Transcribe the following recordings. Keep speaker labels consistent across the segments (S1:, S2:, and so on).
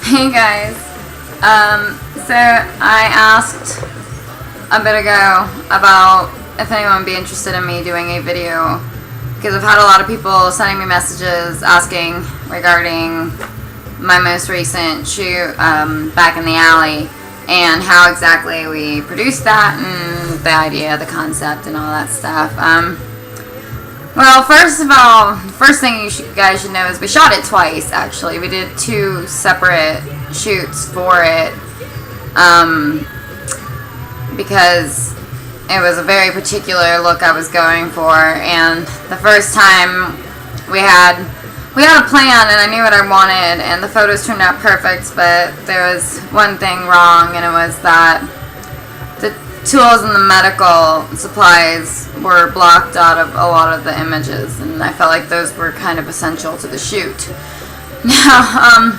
S1: Hey guys, so I asked a bit ago about if anyone would be interested in me doing a video because I've had a lot of people sending me messages asking regarding my most recent shoot back in the alley and how exactly we produced that and the idea, the concept and all that stuff. Well, first of all, the first thing you guys should know is we shot it twice, actually. We did 2 separate shoots for it, because it was a very particular look I was going for, and the first time we had a plan and I knew what I wanted and the photos turned out perfect, but there was one thing wrong, and it was that the tools and the medical supplies were blocked out of a lot of the images, and I felt like those were kind of essential to the shoot. Now,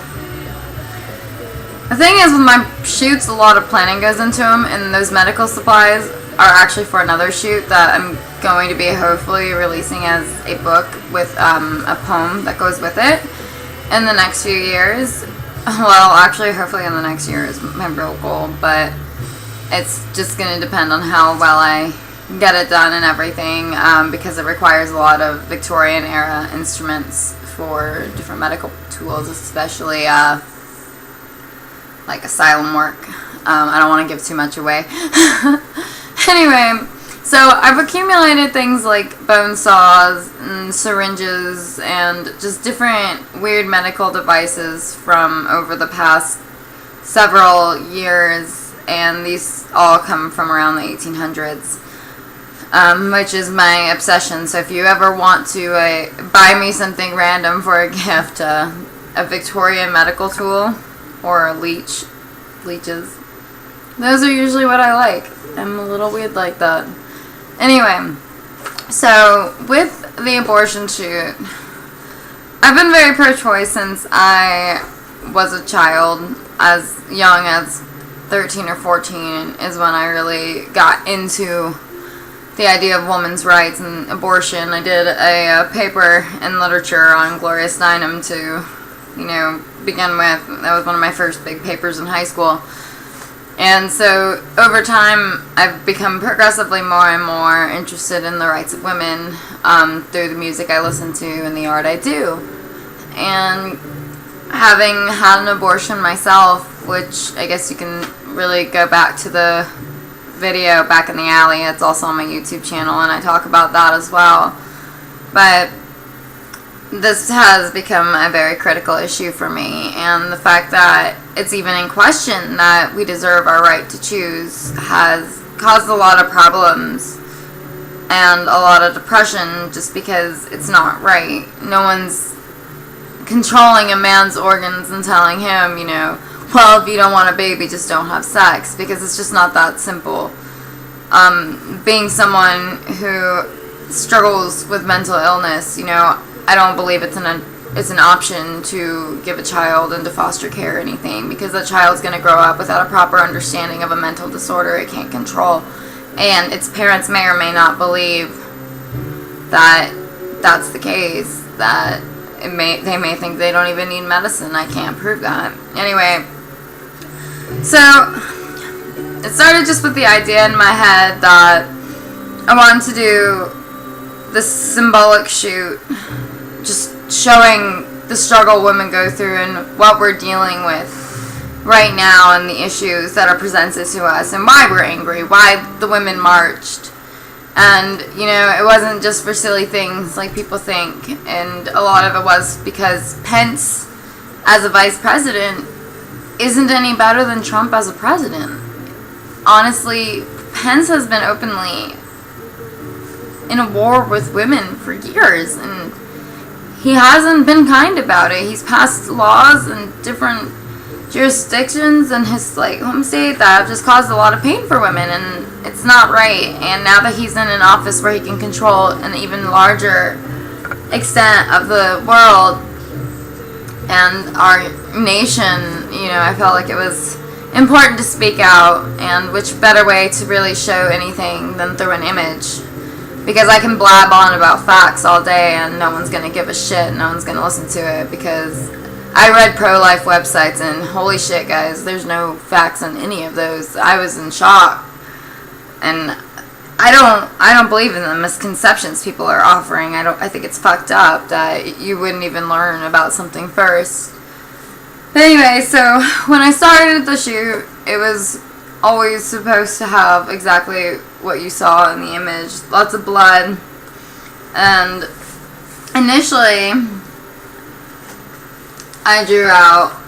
S1: the thing is with my shoots, a lot of planning goes into them, and those medical supplies are actually for another shoot that I'm going to be hopefully releasing as a book with a poem that goes with it in the next few years. Well, actually, hopefully in the next year is my real goal, but it's just going to depend on how well I get it done and everything, because it requires a lot of Victorian era instruments for different medical tools, especially like asylum work. I don't want to give too much away. Anyway, so I've accumulated things like bone saws and syringes and just different weird medical devices from over the past several years, and these all come from around the 1800s, which is my obsession. So if you ever want to buy me something random for a gift, a Victorian medical tool or leeches, those are usually what I like. I'm a little weird like that. Anyway, so with the abortion shoot, I've been very pro-choice since I was a child. As young as 13 or 14 is when I really got into the idea of women's rights and abortion. I did a paper in literature on Gloria Steinem to, begin with. That was one of my first big papers in high school. And so over time, I've become progressively more and more interested in the rights of women through the music I listen to and the art I do. And having had an abortion myself, which I guess you can really go back to the video back in the alley. It's also on my YouTube channel, and I talk about that as well. But this has become a very critical issue for me, and the fact that it's even in question that we deserve our right to choose has caused a lot of problems and a lot of depression just because it's not right. No one's controlling a man's organs and telling him, well, if you don't want a baby, just don't have sex, because it's just not that simple. Being someone who struggles with mental illness, I don't believe it's an option to give a child into foster care or anything, because that child's going to grow up without a proper understanding of a mental disorder it can't control, and its parents may or may not believe that that's the case, that they may think they don't even need medicine. I can't prove that. Anyway, so it started just with the idea in my head that I wanted to do this symbolic shoot, just showing the struggle women go through and what we're dealing with right now and the issues that are presented to us and why we're angry, why the women marched. And, it wasn't just for silly things like people think, and a lot of it was because Pence, as a vice president, isn't any better than Trump as a president. Honestly, Pence has been openly in a war with women for years, and he hasn't been kind about it. He's passed laws in different jurisdictions in his home state that have just caused a lot of pain for women, and it's not right. And now that he's in an office where he can control an even larger extent of the world and our nation, I felt like it was important to speak out, and which better way to really show anything than through an image. Because I can blab on about facts all day and no one's going to give a shit, no one's going to listen to it, because I read pro-life websites, and holy shit, guys, there's no facts on any of those. I was in shock. And I don't believe in the misconceptions people are offering. I think it's fucked up that you wouldn't even learn about something first. But anyway, so when I started the shoot, it was always supposed to have exactly what you saw in the image. Lots of blood. And initially, I drew out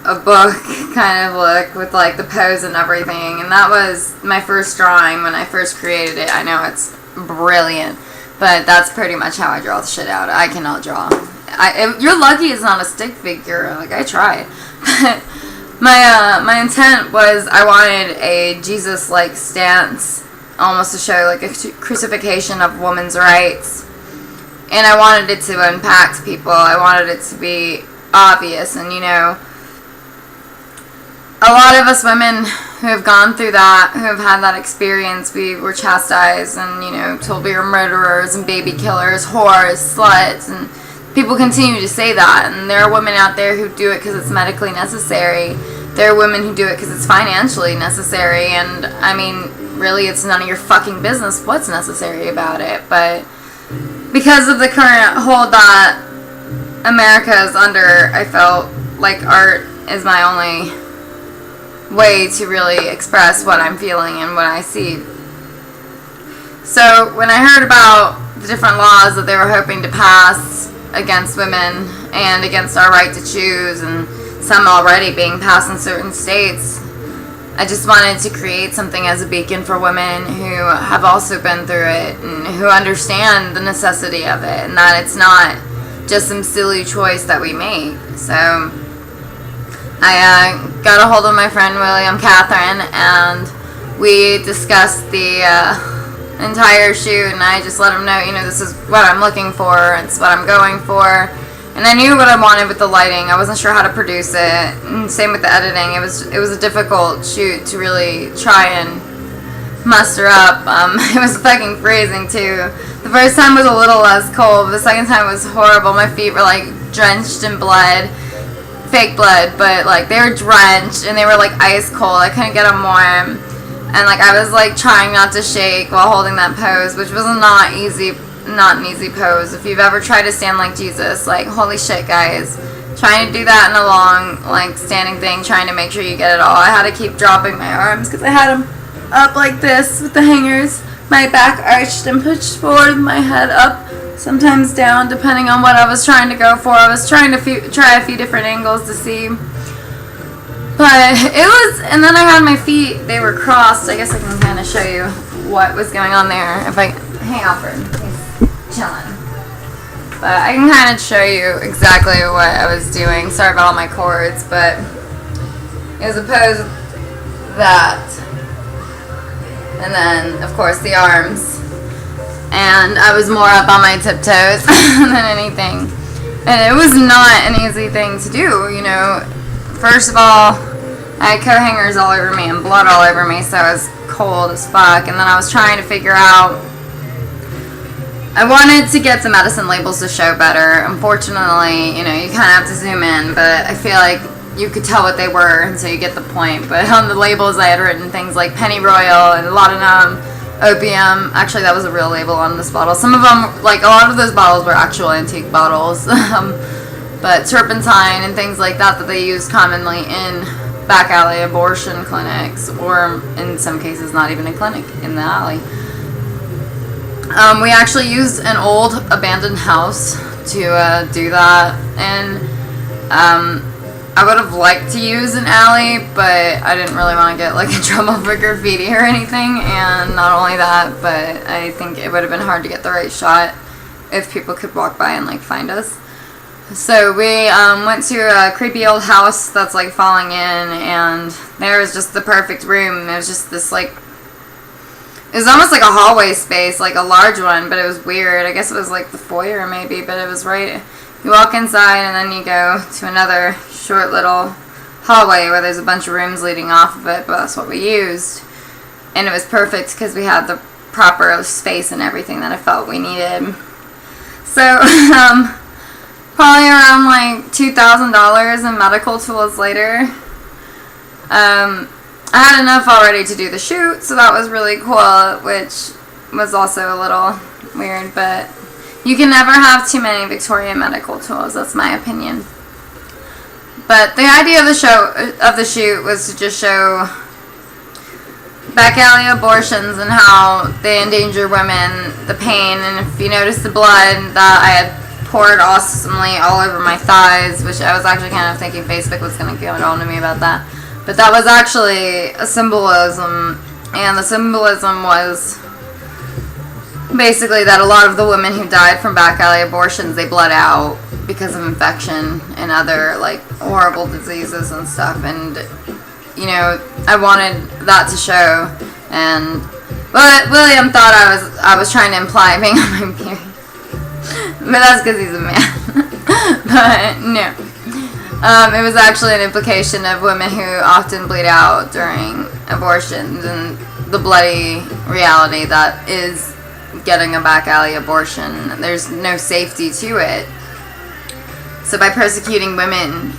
S1: a book kind of look with like the pose and everything, and that was my first drawing when I first created it. I know it's brilliant, but that's pretty much how I draw the shit out. I cannot draw. You're lucky it's not a stick figure. Like, I tried. My intent was I wanted a Jesus-like stance, almost to show like a crucifixion of women's rights, and I wanted it to impact people. I wanted it to be obvious, and you know, a lot of us women who have gone through that, who have had that experience, we were chastised and, you know, told we were murderers and baby killers, whores, sluts, and people continue to say that. And there are women out there who do it because it's medically necessary. There are women who do it because it's financially necessary. And, I mean, really, it's none of your fucking business what's necessary about it. But because of the current hold that America is under, I felt like art is my only way to really express what I'm feeling and what I see. So when I heard about the different laws that they were hoping to pass against women and against our right to choose, and some already being passed in certain states, I just wanted to create something as a beacon for women who have also been through it and who understand the necessity of it, and that it's not just some silly choice that we make. So I got a hold of my friend William Catherine, and we discussed the entire shoot, and I just let him know, you know, this is what I'm looking for, it's what I'm going for, and I knew what I wanted with the lighting. I wasn't sure how to produce it, and same with the editing. It was a difficult shoot to really try and muster up. It was fucking freezing too. The first time was a little less cold, but the second time was horrible. My feet were like drenched in blood. Fake blood, but like they were drenched and they were like ice cold. I couldn't get them warm, and like I was like trying not to shake while holding that pose, which was not an easy pose. If you've ever tried to stand like Jesus, like holy shit, guys, trying to do that in a long like standing thing, trying to make sure you get it all. I had to keep dropping my arms because I had them up like this with the hangers, my back arched and pushed forward, my head up, sometimes down, depending on what I was trying to go for. I was trying to try a few different angles to see. But it was, and then I had my feet, they were crossed. I guess I can kind of show you what was going on there. If I, hey Alfred, he's chilling. But I can kind of show you exactly what I was doing. Sorry about all my cords, but it was a pose that, and then of course the arms. And I was more up on my tiptoes than anything. And it was not an easy thing to do, you know. First of all, I had coat hangers all over me and blood all over me, so I was cold as fuck. And then I was trying to figure out, I wanted to get the medicine labels to show better. Unfortunately, you know, you kind of have to zoom in, but I feel like you could tell what they were until you get the point. But on the labels I had written things like pennyroyal and laudanum, opium. Actually, that was a real label on this bottle. Some of them, like a lot of those bottles were actual antique bottles. But turpentine and things like that they used commonly in back alley abortion clinics, or in some cases not even a clinic, in the alley. We actually used an old abandoned house to do that, and I would have liked to use an alley, but I didn't really want to get like in trouble for graffiti or anything. And not only that, but I think it would have been hard to get the right shot if people could walk by and like find us. So we went to a creepy old house that's like falling in, and there was just the perfect room. It was just this like, it was almost like a hallway space, like a large one, but it was weird. I guess it was like the foyer maybe, but it was right. You walk inside and then you go to another short little hallway where there's a bunch of rooms leading off of it, but that's what we used. And it was perfect because we had the proper space and everything that I felt we needed. So, probably around like $2,000 in medical tools later. I had enough already to do the shoot, so that was really cool, which was also a little weird, but you can never have too many Victorian medical tools, that's my opinion. But the idea of the shoot was to just show back alley abortions and how they endanger women, the pain, and if you notice the blood that I had poured awesomely all over my thighs, which I was actually kind of thinking Facebook was going to get on to me about that. But that was actually a symbolism, and the symbolism was basically that a lot of the women who died from back alley abortions, they bled out because of infection and other like horrible diseases and stuff, and you know, I wanted that to show, but William thought I was trying to imply being on my period, but that's because he's a man. But no. It was actually an implication of women who often bleed out during abortions and the bloody reality that is getting a back alley abortion. There's no safety to it. So by persecuting women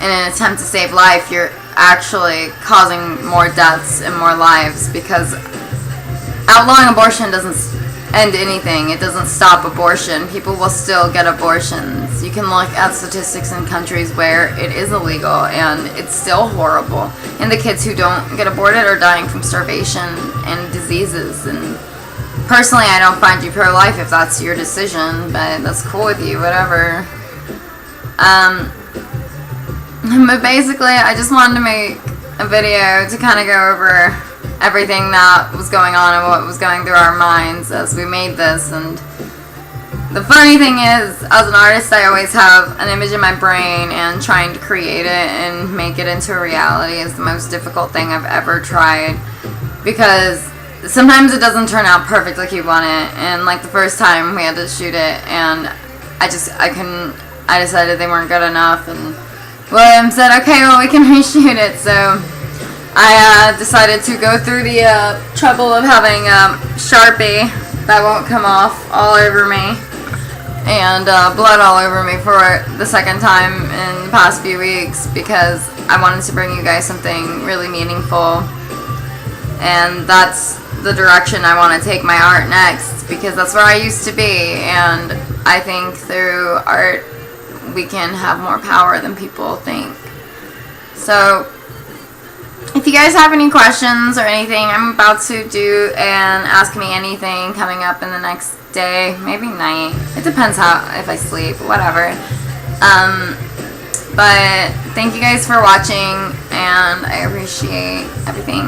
S1: in an attempt to save life, you're actually causing more deaths and more lives, because outlawing abortion doesn't end anything. It doesn't stop abortion. People will still get abortions. You can look at statistics in countries where it is illegal and it's still horrible, and the kids who don't get aborted are dying from starvation and diseases. And personally, I don't find you pro-life if that's your decision, but that's cool with you, whatever. But basically, I just wanted to make a video to kind of go over everything that was going on and what was going through our minds as we made this. And the funny thing is, as an artist, I always have an image in my brain, and trying to create it and make it into a reality is the most difficult thing I've ever tried, because sometimes it doesn't turn out perfect like you want it. And like the first time we had to shoot it, and I decided they weren't good enough, and William said, okay, well, we can reshoot it. So I decided to go through the trouble of having Sharpie that won't come off all over me, and blood all over me for the second time in the past few weeks, because I wanted to bring you guys something really meaningful, and that's the direction I want to take my art next, because that's where I used to be, and I think through art we can have more power than people think. So if you guys have any questions or anything, I'm about to do an Ask Me Anything coming up in the next day, maybe night. It depends if I sleep, whatever. But thank you guys for watching, and I appreciate everything.